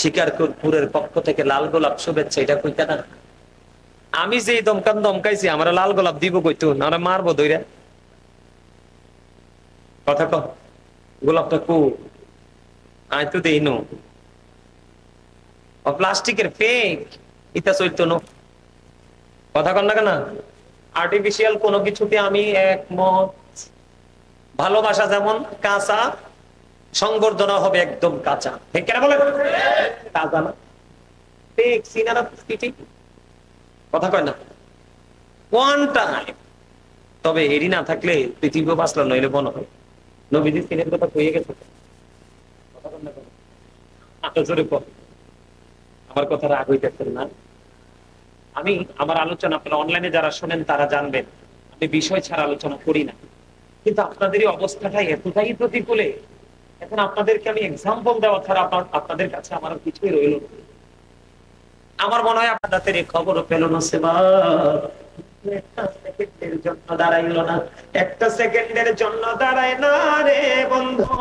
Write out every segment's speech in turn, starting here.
শিকারপুরের পক্ষ থেকে লাল গোলাপ শুভেচ্ছা, এটা কইতা না? আমি যে দমকাইছি, আমরা লাল গোলাপ দিব কইতো না, আমরা মারবো দইরা। কথা কম, গোলাপটা কু আয় তো দেই নো, প্লাস্টিকের ফেক, ইতা চলতো নো। কথা কন না কেন? আর্টিফিশিয়াল কোনো কিছুতে আমি একমত। ভালোবাসা যেমন কাঁচা, সংবর্ধনা হবে একদম কাঁচা, ঠিক কেন বলেন? কাঁচা না, ফেক সিনারা ঠিক। কথা কয় না ওয়ান টাইম। তবে এরই না থাকলে পৃথিবী বাঁচলো নইলে বন হয়। নবীজি সিনের কথা কইয়ে গেছে। কথা কন না কেন? আমার কথা রাগ হইতেছেন না? আমি আমার আলোচনা আপনারা অনলাইনে যারা শোনেন তারা জানবেন, আমি বিষয় ছাড়া আলোচনা করি না। কিন্তু আপনাদেরই অবস্থাটাই এতটাই প্রতিকূলে, এখন আপনাদেরকে আমি এক্সাম্পল দেওয়া ছাড়া আপনাদের কাছে আমার কিছুই রইল না। আমার মনে হয় আপনাদের এই খবরও পেল না, সেবা একটা সেকেন্ডের জন্য দাঁড়াইল না, একটা সেকেন্ডের জন্য দাঁড়ায় না রে বন্ধু।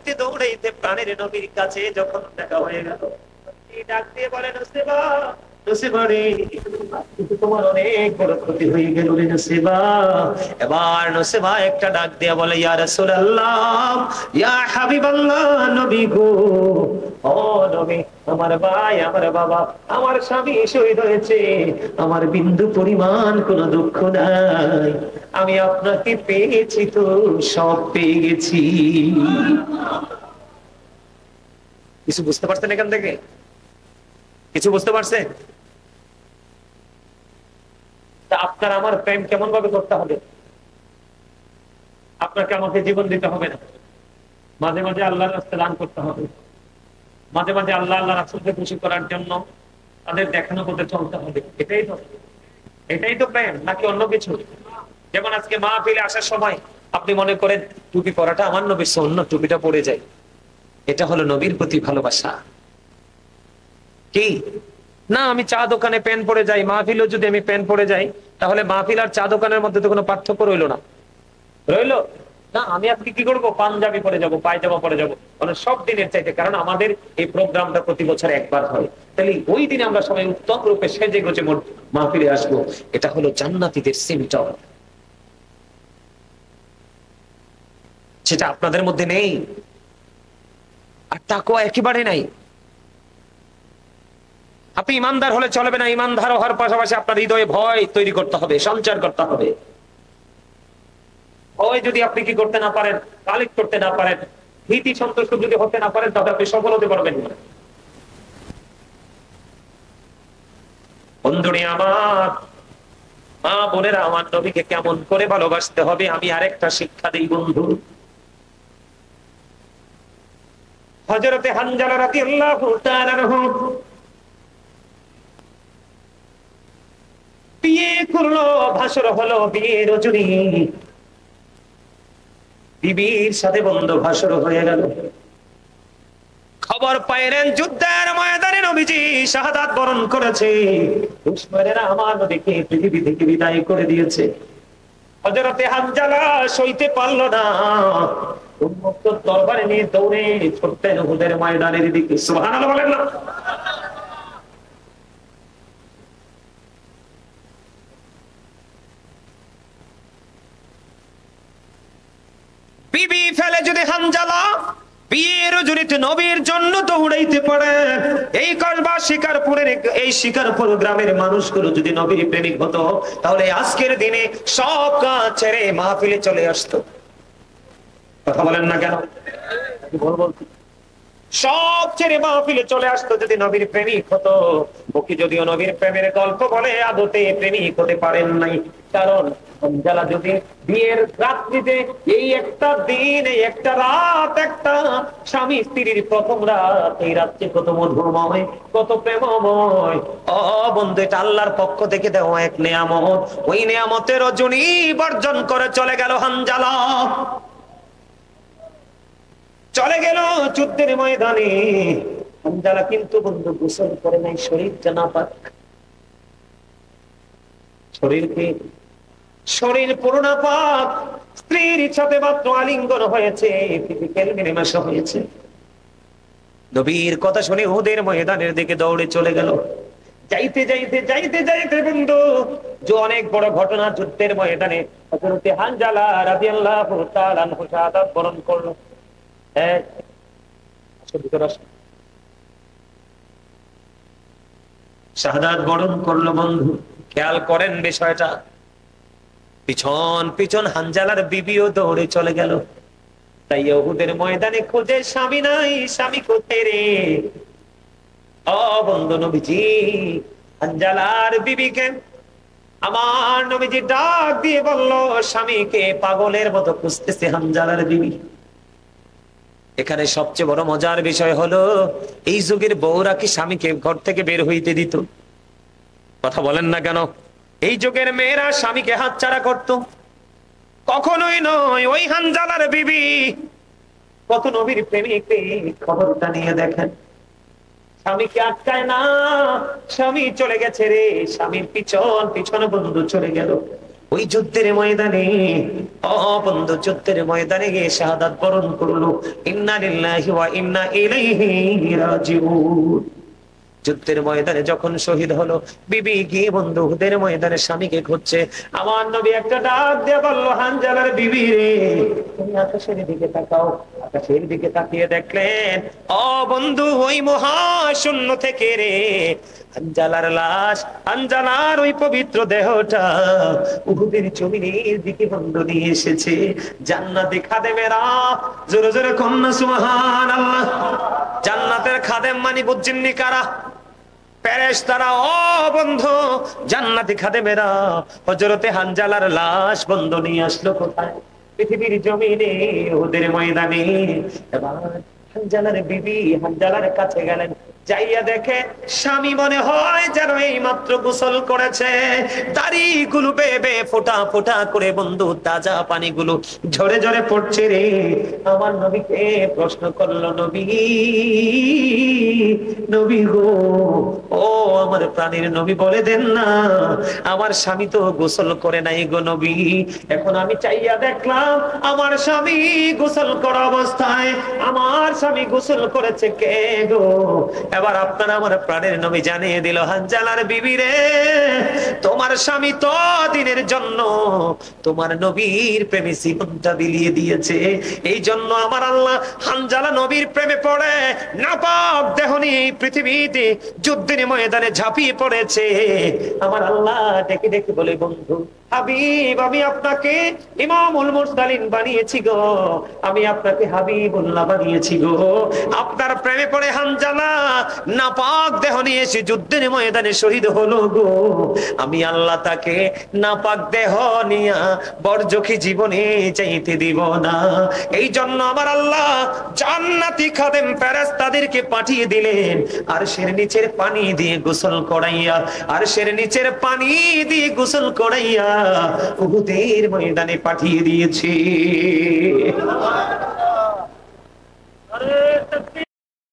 দৌড়াইতে প্রাণের নবীর কাছে যখন দেখা হয়ে গেল, ডাক দিয়ে বলেন সেবা, তোমার অনেক বড় ক্ষতি হয়ে গেল রে নসিবা। এবার নসিবা একটা ডাক দিয়া বলে, ইয়া রাসূলুল্লাহ, ইয়া হাবিবাল্লাহ, নবী গো, ও নবী, আমার ভাই, আমার বাবা, আমার স্বামী শহীদ হয়েছে, আমার বিন্দু পরিমাণ কোনো দুঃখ নাই, আমি আপনাকে পেয়েছি তো সব পেয়ে গেছি। কিছু বুঝতে পারছেন এখান থেকে? কিছু বুঝতে পারছেন? আপনার আমার প্রেম কেমন ভাবে করতে হবে? আপনাকে আমাকে জীবন দিতে হবে না, মাঝে মাঝে আল্লাহর রাস্তায় দান করতে হবে, মাঝে মাঝে আল্লাহ আল্লাহ রাসূলকে খুশি করার জন্য তাদের দেখানো পথে চলতে হবে। এটাই তো প্রেম, নাকি অন্য কিছু? যেমন আজকে মাহফিলে আসার সময় আপনি মনে করেন টুপি পরাটা আমার নবীর সুন্নাত, টুপিটা পরে যাই, এটা হলো নবীর প্রতি ভালোবাসা। কি না, আমি চা দোকানে প্যান্ট পরে যাই, মাহফিলেও যদি আমি প্যান্ট পরে যাই, তাহলে মাহফিল আর চা দোকানের মধ্যে তো কোনো পার্থক্য রইলো না। রইলো না? আমি আজকে কি করবো? পাঞ্জাবি পরে যাবো, পায়জামা পরে যাবো, মানে সব দিনের চাইতে, কারণ আমাদের এই প্রোগ্রামটা প্রতি বছর একবার হয়। তাহলে ওই দিনে আমরা সবাই উত্তম রূপে সেজে গুজে মাহফিলে আসবো। এটা হলো জান্নাতীদের সিমটম। সেটা আপনাদের মধ্যে নেই, আর তাকওয়া একেবারে নাই। আপনি ইমানদার হলে চলবে না, ইমানদার হওয়ার পাশাপাশি আপনার হৃদয়ে ভয় তৈরি করতে হবে, সঞ্চার করতে হবে। ভয় যদি আপনি কি করতে না পারেন, কালেক্ট করতে না পারেন, ভীতি সন্তুষ্ট যদি হতে না পারেন, তাহলে আপনি সফল হতে পারবেন না। বন্ধুরে আমার, মা বোনেরা, আমার নবীকে কেমন করে ভালোবাসতে হবে আমি আরেকটা শিক্ষা দিই বন্ধু। হযরতে হানজালা রাদিয়াল্লাহু তাআলা আনহু বিয়ে করলো, ভাসর হলো, বিয়ের রজনী, বিবির সাথে বন্ধু ভাসর হয়ে গেল। খবর পাইলেন যুদ্ধের ময়দানে নবীজি শাহাদাত বরণ করেছে, দুশমনেরা আমার নবীকে পৃথিবী থেকে বিদায় করে দিয়েছে। হযরতে হানজালা সইতে পারল না, উন্মুক্ত তরবারি নিয়ে দৌড়ে ছুটতেন উহুদের ময়দানের দিকে। সুবহানাল্লাহ বলেন না? বিবি ফেলে যদি হানজালা বিয়ের জড়িত নবীর জন্য দৌড়াইতে পারে, এই কসবা শিকারপুরের, এই শিকারপুর গ্রামের মানুষগুলো যদি নবীর প্রেমিক হতো, তাহলে আজকের দিনে সব কাজ ছেড়ে মাহফিলে চলে আসতো। কথা বলেন না কেন? সব ছেড়ে মাহফিলে চলে আসতো যদি নবীর প্রেমিক হতো। বকি যদিও নবীর প্রেমের গল্প বলে, আদতে প্রেমিক হতে পারেন নাই। কারণ হানজালা যদি বিয়ের রাত্রিতে, এই একটা দিন, এই একটা রাত, একটা স্বামী স্ত্রীর প্রথম রাত, এই রাত্রি কত মধুরময়, কত প্রেমময়। ও বন্ধু, এটা আল্লাহর পক্ষ থেকে দেওয়া এক নেয়ামত। ওই নেয়ামতের রজনী বর্জন করে চলে গেল হানজালা, চলে গেল যুদ্ধের ময়দানে। হানজালা কিন্তু বন্ধু গোসল করে নাই, শরীরটা নাপাক। শরীর পুরো নাপাক, স্ত্রীর সাথে মাত্র আলিঙ্গন হয়েছে, ফিজিক্যাল মিনিমাশন হয়েছে, নবীর কথা শুনে উহুদের ময়দানের দিকে দৌড়ে চলে গেল। যাইতে যাইতে যাইতে যাইতে বন্ধু, যে অনেক বড় ঘটনা, যুদ্ধের ময়দানে হযরত হানজালা রাদিয়াল্লাহু তাআলা আনহু শাহাদাত বরণ করলো। শাহাদাত বরণ করলো বন্ধু। খেয়াল করেন বিষয়টা, পিছন পিছন হানজালার বিবিও দৌড়ে চলে গেল। তাই উহুদের ময়দানে খোঁজে স্বামী নাই, স্বামী কোথায় রে? ও বন্ধু, নবীজি হানজালার বিবিকে আমার নবীজি ডাক দিয়ে বলল, স্বামীকে পাগলের মতো খুঁজতেছে হানজালার বিবি। এখানে সবচেয়ে বড় মজার বিষয় হলো, এই যুগের বউরা কি স্বামীকে ঘর থেকে বের হইতে দিত? কথা বলেন না কেন? এই যুগের মেয়েরা স্বামীকে হাতছাড়া করত? কখনোই নয়। ওই হানজালার বিবি কত নবীর প্রেমিক, খবরটা নিয়ে দেখেন, স্বামীকে আটকায় না, স্বামী চলে গেছে রে, স্বামীর পিছন পিছনে বন্ধু চলে গেল ওই যুদ্ধের ময়দানে। বন্ধু যুদ্ধের ময়দানে গিয়ে শাহাদাত বরণ করলো। ইন্না লিল্লাহি ওয়া ইন্না ইলাইহি রাজিউন। যুদ্ধের ময়দানে যখন শহীদ হলো, বিবি গিয়ে বন্ধু উহুদের ময়দানে স্বামীকে খুঁজছে। আমার নবী একটা ডাক দিয়ে বলল, হানজালার বিবি রে, তুমি আকাশের দিকে তাকাও। আকাশের দিকে তাকিয়ে দেখলেন, বন্ধু ওই মহাশূন্য থেকে রে হানজালার লাশ, হানজালার ওই পবিত্র দেহটা উহুদের জমিনের দিকে বন্ধু নিয়ে এসেছে। জান্নাতি খাদেমেরা, জোরে জোরে কন্যা সুবহানাল্লাহ। জান্নাতের খাদেম মানে বুঝছেননি কারা? ফেরেশতারা। বন্ধু, জান্নাতি খাদেমেরা হযরতে হানজালার লাশ বন্ধু নিয়ে আসলো কোথায়? পৃথিবীর জমিনে, ওদের ময়দানে। এবার হানজালার বিবি হানজালার কাছে গেলেন, যাইয়া দেখে স্বামী মনে হয় যেন এই মাত্র গোসল করেছে। দাড়িগুলো বেবে ফোঁটা ফোঁটা করে বন্ধু তাজা পানিগুলো ঝরে ঝরে পড়ছে রে। আমার নবীকে প্রশ্ন করলো, নবী, নবী গো, ও আমার প্রাণের নবী, বলে দেন না, আমার স্বামী তো গোসল করে নাই গো নবী। এখন আমি চাইয়া দেখলাম আমার স্বামী গোসল করা অবস্থায়, আমার স্বামী গোসল করেছে কে গো? এবার আপনার আমার প্রাণের নবী জানিয়ে দিল, হানজালার বিবি রে, তোমার স্বামী তো দিনের জন্য তোমার নবীর প্রেমে জীবনটা বিলিয়ে দিয়েছে। এই জন্য আমার আল্লাহ হানজালা নবীর প্রেমে পড়ে নাপাক দেহ নিয়ে পৃথিবীতে যুদ্ধের ময়দানে ঝাঁপিয়ে পড়েছে। আমার আল্লাহ ডেকে ডেকে বলে, বন্ধু হাবিব, আমি আপনাকে ইমামুল মুরসালিন বানিয়েছি গো, আমি আপনাকে হাবিবুল্লাহ বানিয়েছি গো। আপনার প্রেমে পড়ে হানজালা নাপাক দেহ নিয়ে এসে যুদ্ধের ময়দানে শহীদ হলো গো। আমি আল্লাহ তাকে নাপাক দেহ নিয়া বরজখী জীবনে চাইতে দিব না। এই জন্য আমার আল্লাহ জান্নাতি খাদেম ফেরেশতাদেরকে পাঠিয়ে দিলেন আরশের নিচের পানি দিয়ে গোসল করাইয়া, আরশের নিচের পানি দিয়ে গোসল করাইয়া উহুদের ময়দানে পাঠিয়ে দিয়েছে।